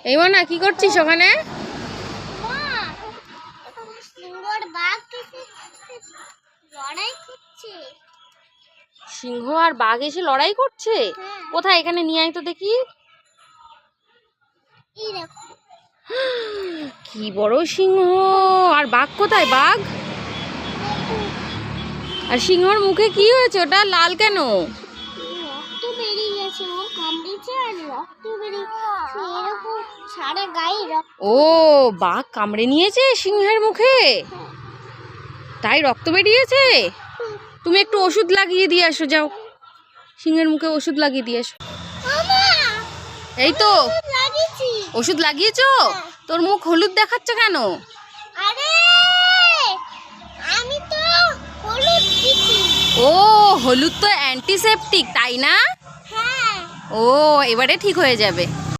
এই মনা কি করছিস ওখানে? সিংহ আর বাঘ এসে লড়াই করছে? কোথায়? এখানে নিয়ে আয় তো দেখি। কি বড় সিংহ! আর বাঘ কোথায়? বাঘ আর সিংহর মুখে কি হয়েছে? ওটা লাল কেন? ও, বাঘ কামড়ে নিয়েছে সিংহের মুখে, তাই রক্ত বেরিয়েছে। তুমি একটু ওষুধ লাগিয়ে দিয়ে আসো, যাও সিংহের মুখে ওষুধ লাগিয়ে দিয়ে আসো। এই তো ওষুধ লাগিয়েছো? তোর মুখ হলুদ দেখাচ্ছে কেন? ও, হলুদ তো অ্যান্টিসেপটিক, তাই না? ও, এবারে ঠিক হয়ে যাবে।